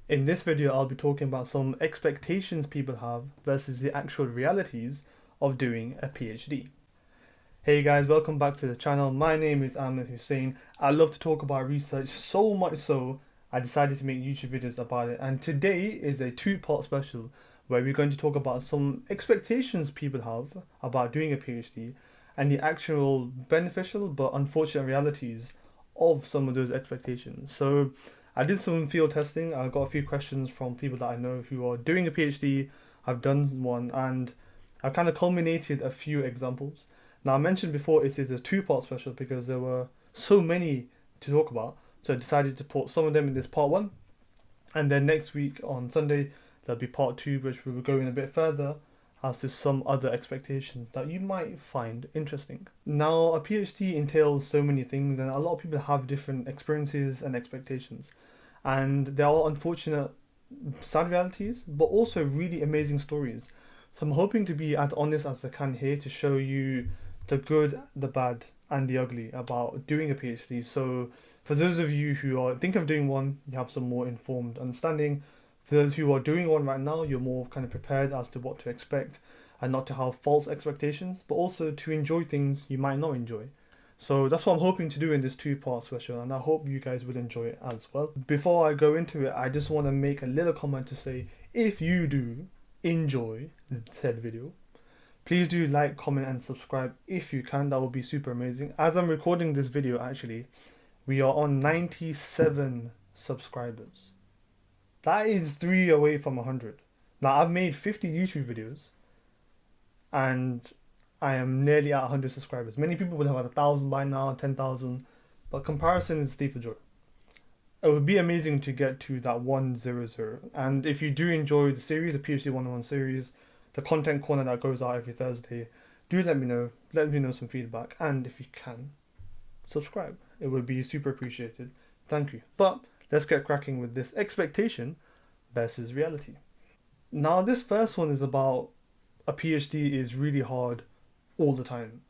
In this video, I'll be talking about some expectations people have versus the actual realities of doing a PhD. Hey guys, welcome back to the channel. My name is Aamir Hussain. I love to talk about research so much so I decided to make YouTube videos about it. And today is a two-part special where we're going to talk about some expectations people have about doing a PhD and the actual beneficial but unfortunate realities of some of those expectations. So I did some field testing. I got a few questions from people that I know who are doing a PhD, have done one, and I've kind of culminated a few examples. Now, I mentioned before it is a two-part special because there were so many to talk about, so I decided to put some of them in this part one, and then next week on Sunday there'll be part two, which we will go in a bit further as to some other expectations that you might find interesting. Now, a PhD entails so many things, and a lot of people have different experiences and expectations. And there are unfortunate, sad realities, but also really amazing stories. So I'm hoping to be as honest as I can here to show you the good, the bad, and the ugly about doing a PhD. So for those of you who are thinking of doing one, you have some more informed understanding. For those who are doing one right now, you're more kind of prepared as to what to expect and not to have false expectations, but also to enjoy things you might not enjoy. So that's what I'm hoping to do in this two-part special, and I hope you guys will enjoy it as well. Before I go into it, I just want to make a little comment to say, if you do enjoy said video, please do like, comment, and subscribe if you can. That would be super amazing. As I'm recording this video, actually, we are on 97 subscribers. That is 3 away from 100. Now, I've made 50 YouTube videos, and I am nearly at 100 subscribers. Many people would have 1,000 by now, 10,000, but comparison is thief of joy. It would be amazing to get to that 100. And if you do enjoy the series, the PhD 101 series, the content corner that goes out every Thursday, do let me know. Let me know some feedback, and if you can, subscribe. It would be super appreciated. Thank you. But let's get cracking with this expectation versus reality. Now, this first one is about a PhD is really hard all the time.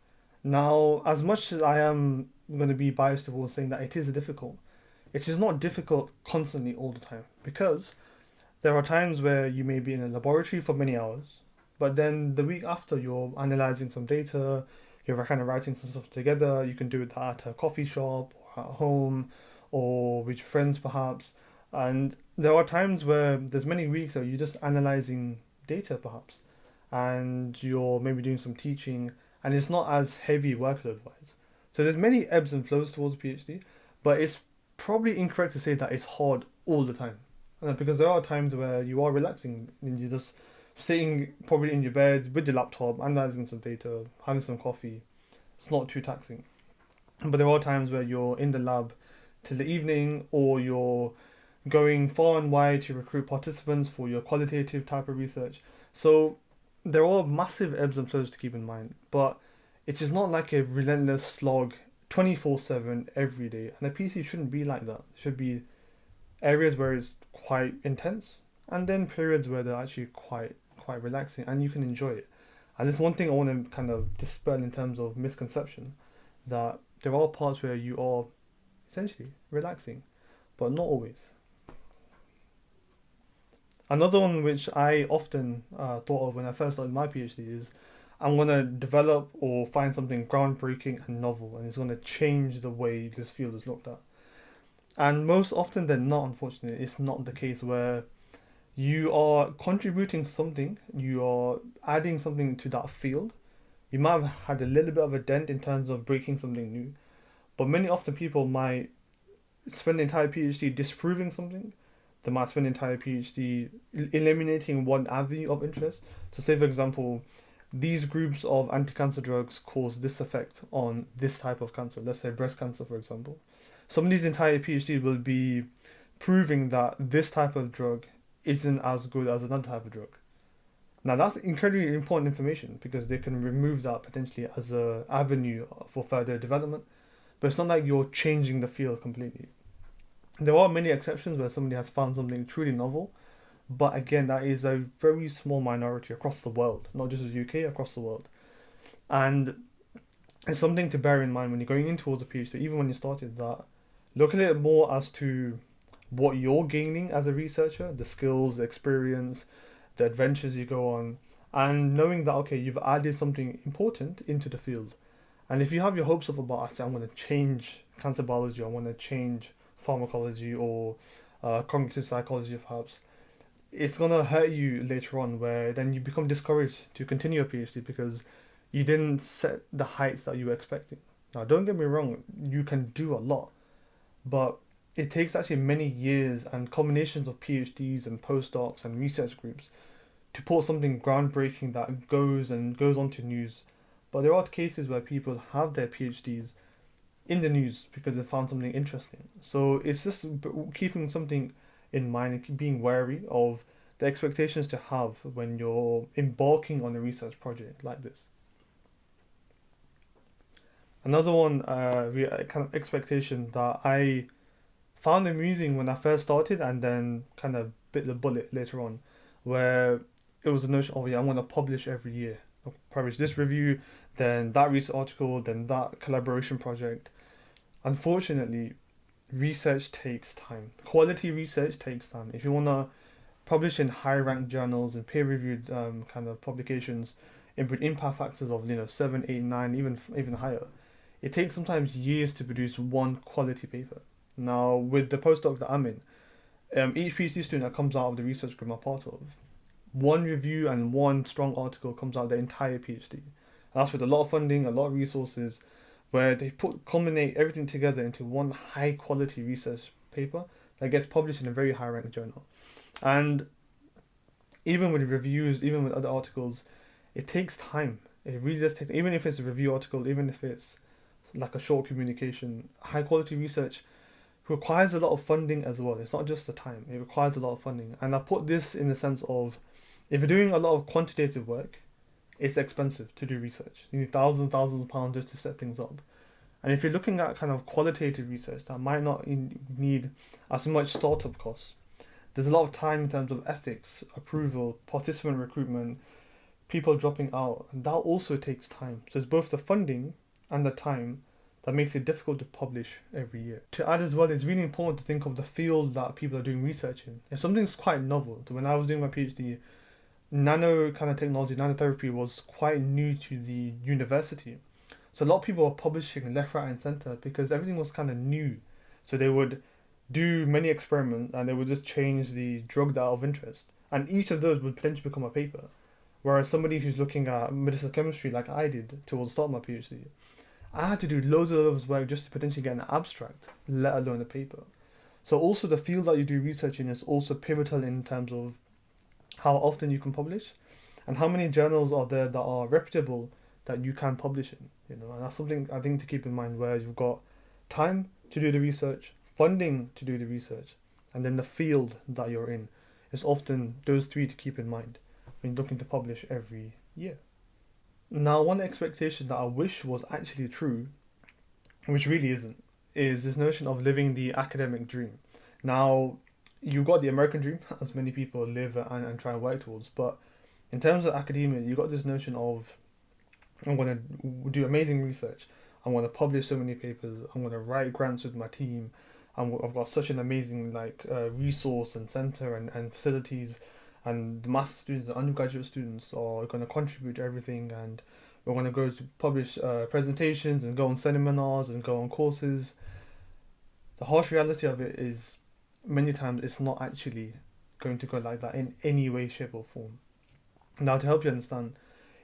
Now, as much as I am going to be biased towards saying that it is difficult, it is not difficult constantly all the time, because there are times where you may be in a laboratory for many hours, but then the week after you're analyzing some data, you're kind of writing some stuff together. You can do it at a coffee shop or at home or with your friends perhaps. And there are times where there's many weeks where you're just analyzing data perhaps, and you're maybe doing some teaching, and it's not as heavy workload wise. So there's many ebbs and flows towards a PhD, but it's probably incorrect to say that it's hard all the time. Because there are times where you are relaxing and you're just sitting probably in your bed with your laptop, analyzing some data, having some coffee. It's not too taxing. But there are times where you're in the lab till the evening, or you're going far and wide to recruit participants for your qualitative type of research. So there are massive ebbs and flows to keep in mind, but it is not like a relentless slog 24/7 every day. And a PC shouldn't be like that. It should be areas where it's quite intense, and then periods where they're actually quite relaxing and you can enjoy it. And there's one thing I want to kind of dispel in terms of misconception, that there are parts where you are essentially relaxing, but not always. Another one which I often thought of when I first started my PhD is, I'm going to develop or find something groundbreaking and novel, and it's going to change the way this field is looked at. And most often than not, unfortunately, it's not the case, where you are contributing something, you are adding something to that field. You might have had a little bit of a dent in terms of breaking something new, but many often people might spend the entire PhD disproving something. They might spend the entire PhD eliminating one avenue of interest. So say, for example, these groups of anti-cancer drugs cause this effect on this type of cancer. Let's say breast cancer, for example. Somebody's entire PhD will be proving that this type of drug isn't as good as another type of drug. Now, that's incredibly important information because they can remove that potentially as an avenue for further development. But it's not like you're changing the field completely. There are many exceptions where somebody has found something truly novel, but again, that is a very small minority across the world, not just the UK, across the world. And it's something to bear in mind when you're going in towards a PhD, even when you started, that look at it more as to what you're gaining as a researcher, the skills, the experience, the adventures you go on, and knowing that, okay, you've added something important into the field. And if you have your hopes up about, I say, I'm going to change cancer biology, I want to change pharmacology or cognitive psychology perhaps, it's going to hurt you later on, where then you become discouraged to continue a PhD because you didn't set the heights that you were expecting. Now, don't get me wrong, you can do a lot, but it takes actually many years and combinations of PhDs and postdocs and research groups to put something groundbreaking that goes onto news. But there are cases where people have their PhDs in the news because they found something interesting. So it's just keeping something in mind and being wary of the expectations to have when you're embarking on a research project like this. Another one, kind of expectation that I found amusing when I first started and then kind of bit the bullet later on, where it was a notion of, yeah, I want to publish every year. I'll publish this review, then that research article, then that collaboration project. Unfortunately, research takes time. Quality research takes time. If you want to publish in high ranked journals and peer reviewed kind of publications with impact factors of 7, 8, 9, even higher, it takes sometimes years to produce one quality paper. Now, with the postdoc that I'm in, each PhD student that comes out of the research group I'm part of, one review and one strong article comes out of the entire PhD. And that's with a lot of funding, a lot of resources, where they culminate everything together into one high quality research paper that gets published in a very high ranked journal. And even with reviews, even with other articles, it takes time. It really does take, even if it's a review article, even if it's like a short communication, high quality research requires a lot of funding as well. It's not just the time, it requires a lot of funding. And I put this in the sense of, if you're doing a lot of quantitative work, it's expensive to do research. You need thousands of pounds just to set things up. And if you're looking at kind of qualitative research that might not need as much startup costs, there's a lot of time in terms of ethics, approval, participant recruitment, people dropping out, and that also takes time. So it's both the funding and the time that makes it difficult to publish every year. To add as well, it's really important to think of the field that people are doing research in. If something's quite novel, so when I was doing my PhD, nano kind of technology, nanotherapy was quite new to the university. So a lot of people were publishing left, right, and center because everything was kind of new. So they would do many experiments and they would just change the drug that are of interest. And each of those would potentially become a paper. Whereas somebody who's looking at medicinal chemistry like I did towards the start of my PhD, I had to do loads of work just to potentially get an abstract, let alone a paper. So also the field that you do research in is also pivotal in terms of how often you can publish and how many journals are there that are reputable that you can publish in, and that's something I think to keep in mind, where you've got time to do the research, funding to do the research, and then the field that you're in. It's often those three to keep in mind when you're looking to publish every year. Now, one expectation that I wish was actually true, which really isn't, is this notion of living the academic dream. Now, you've got the American dream, as many people live and try and work towards, but in terms of academia, you've got this notion of, I'm going to do amazing research, I'm going to publish so many papers, I'm going to write grants with my team, I've got such an amazing resource and center and facilities, and the master's students and undergraduate students are going to contribute to everything, and we're going to go to publish presentations and go on seminars and go on courses. The harsh reality of it is many times it's not actually going to go like that in any way, shape or form. Now, to help you understand,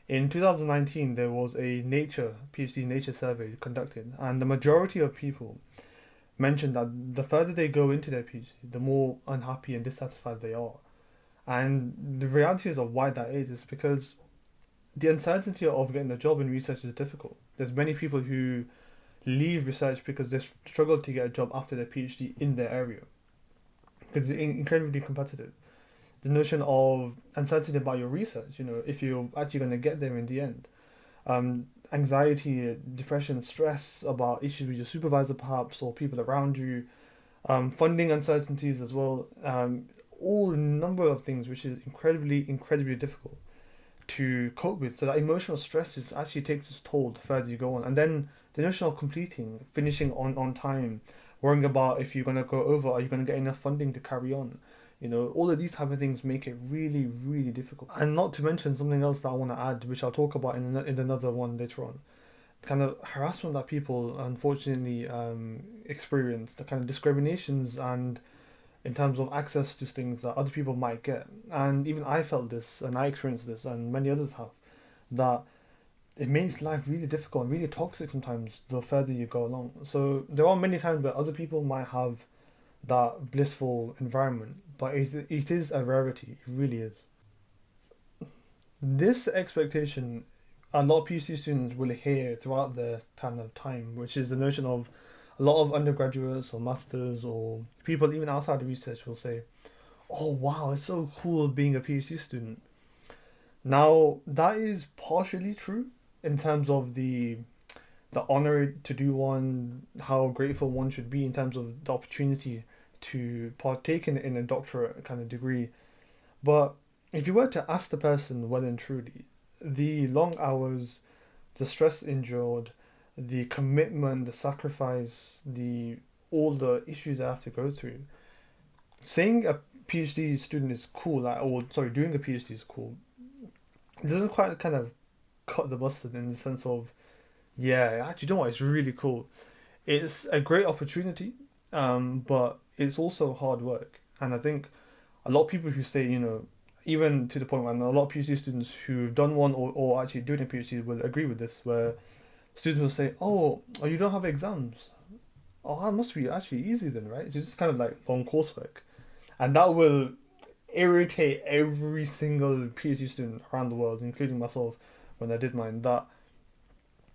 in 2019 there was a PhD Nature survey conducted, and the majority of people mentioned that the further they go into their PhD, the more unhappy and dissatisfied they are. And the reality is of why that is because the uncertainty of getting a job in research is difficult. There's many people who leave research because they struggle to get a job after their PhD in their area because it's incredibly competitive. The notion of uncertainty about your research, if you're actually going to get there in the end. Anxiety, depression, stress about issues with your supervisor perhaps or people around you. Funding uncertainties as well. All a number of things which is incredibly difficult to cope with. So that emotional stress actually takes its toll the further you go on. And then the notion of finishing on time, worrying about if you're going to go over, are you going to get enough funding to carry on? All of these type of things make it really, really difficult. And not to mention something else that I want to add, which I'll talk about in another one later on. Kind of harassment that people unfortunately experience, the kind of discriminations and in terms of access to things that other people might get. And even I felt this and I experienced this and many others have, that it makes life really difficult and really toxic sometimes the further you go along. So there are many times where other people might have that blissful environment, but it is a rarity. It really is. This expectation a lot of PhD students will hear throughout their kind of time, which is the notion of a lot of undergraduates or masters or people even outside of research will say, "Oh wow, it's so cool being a PhD student." Now that is partially true in terms of the honor to do one, how grateful one should be in terms of the opportunity to partake in a doctorate kind of degree. But if you were to ask the person well and truly, the long hours, the stress endured, the commitment, the sacrifice, the all the issues I have to go through, saying a PhD student is cool, like, or sorry, doing a PhD is cool, it doesn't quite kind of cut the mustard in the sense of, yeah, actually, you know what, it's really cool. It's a great opportunity, but it's also hard work. And I think a lot of people who say, even to the point where a lot of PhD students who've done one or actually doing a PhD will agree with this, where students will say, oh, you don't have exams. Oh, that must be actually easy then, right? It's just kind of like long coursework. And that will irritate every single PhD student around the world, including myself when I did mine, that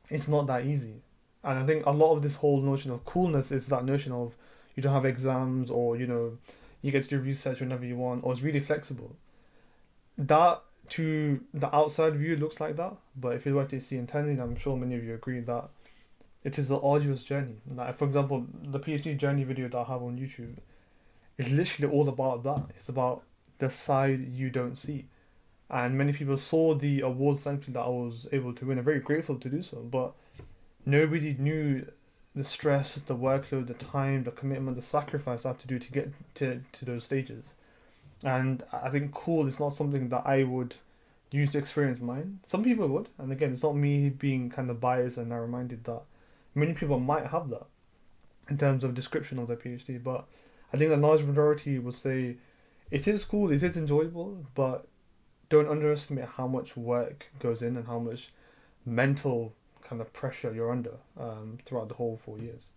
it's not that easy. And I think a lot of this whole notion of coolness is that notion of you don't have exams or, you get to do research whenever you want or it's really flexible. That to the outside view looks like that, but if you were to see internally, I'm sure many of you agree that it is an arduous journey. Like for example, the PhD journey video that I have on YouTube is literally all about that. It's about the side you don't see. And many people saw the awards thankfully that I was able to win. I'm very grateful to do so, but nobody knew the stress, the workload, the time, the commitment, the sacrifice I have to do to get to those stages. And I think cool is not something that I would use to experience mine. Some people would, and again, it's not me being kind of biased and narrow-minded that many people might have that in terms of description of their PhD, but I think the large majority will say it is cool, it is enjoyable, but don't underestimate how much work goes in and how much mental kind of pressure you're under throughout the whole 4 years.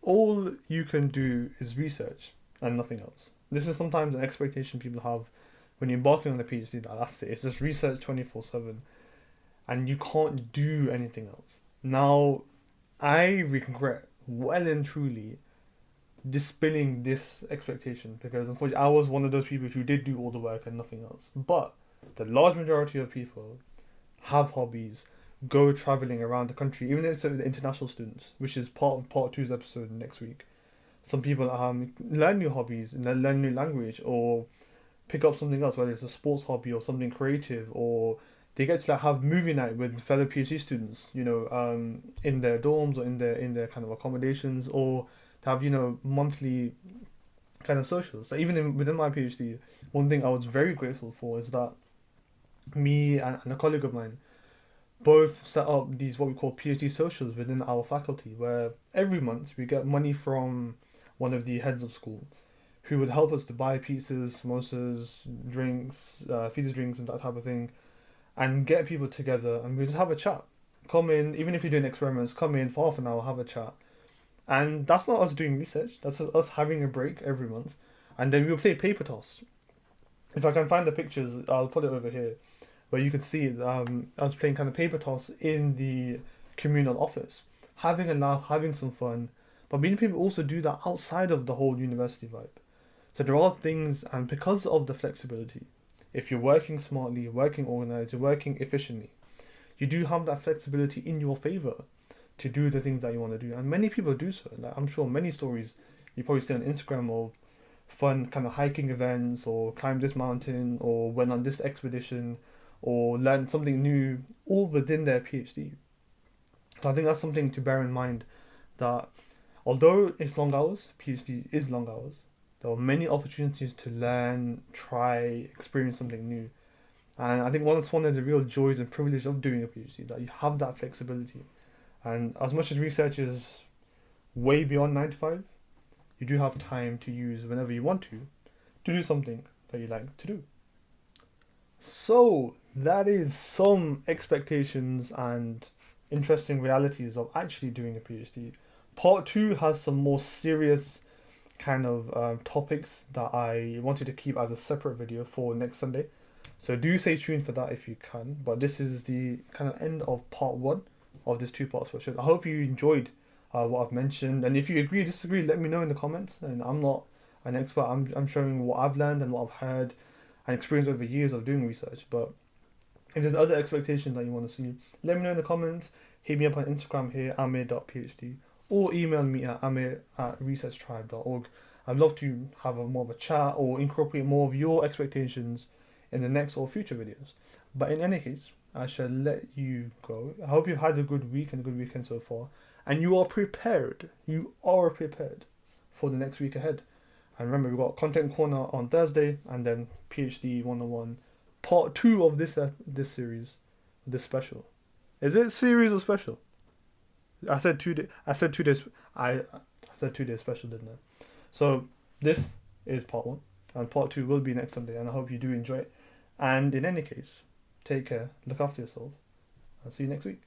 All you can do is research and nothing else. This is sometimes an expectation people have when you're embarking on a PhD, that's it. It's just research 24/7 and you can't do anything else. Now, I regret well and truly dispelling this expectation because unfortunately I was one of those people who did do all the work and nothing else. But the large majority of people have hobbies, go traveling around the country, even if it's the international students, which is part of part two's episode next week. Some people learn new hobbies and learn new language or pick up something else, whether it's a sports hobby or something creative, or they get to have movie night with fellow PhD students, in their dorms or in their kind of accommodations, or to have monthly kind of socials. So even within my PhD, one thing I was very grateful for is that me and a colleague of mine both set up these what we call PhD socials within our faculty, where every month we get money from one of the heads of school who would help us to buy pizzas, samosas, drinks, fizzy drinks and that type of thing, and get people together and we just have a chat. Come in, even if you're doing experiments, come in for half an hour, have a chat. And that's not us doing research, that's us having a break every month. And then we'll play paper toss. If I can find the pictures, I'll put it over here, where you can see I was playing kind of paper toss in the communal office, having a laugh, having some fun, but many people also do that outside of the whole university vibe. So there are things, and because of the flexibility, if you're working smartly, working organized, you're working efficiently, you do have that flexibility in your favor to do the things that you want to do. And many people do so. Like I'm sure many stories you probably see on Instagram of fun kind of hiking events or climbed this mountain or went on this expedition or learned something new, all within their PhD. So I think that's something to bear in mind, that Although it's long hours, PhD is long hours. There are many opportunities to learn, try, experience something new. And I think that's one of the real joys and privilege of doing a PhD, that you have that flexibility. And as much as research is way beyond 9 to 5, you do have time to use whenever you want to do something that you like to do. So that is some expectations and interesting realities of actually doing a PhD. Part two has some more serious kind of topics that I wanted to keep as a separate video for next Sunday. So do stay tuned for that if you can. But this is the kind of end of part one of this two-part special. I hope you enjoyed what I've mentioned, and if you agree or disagree, let me know in the comments. And I'm not an expert. I'm showing what I've learned and what I've heard and experienced over years of doing research. But if there's other expectations that you want to see, let me know in the comments. Hit me up on Instagram here, Aamir.phd, or email me at Aamir@researchtribe.org. I'd love to have a more of a chat or incorporate more of your expectations in the next or future videos. But in any case, I shall let you go. I hope you've had a good week and a good weekend so far, and you are prepared. You are prepared for the next week ahead. And remember, we've got Content Corner on Thursday, and then PhD 101, part two of this series, this special. Is it series or special? I said 2 days. I said 2 days. I said 2 days special, didn't I? So this is part one, and part two will be next Sunday. And I hope you do enjoy it. And in any case, take care, look after yourself, and see you next week.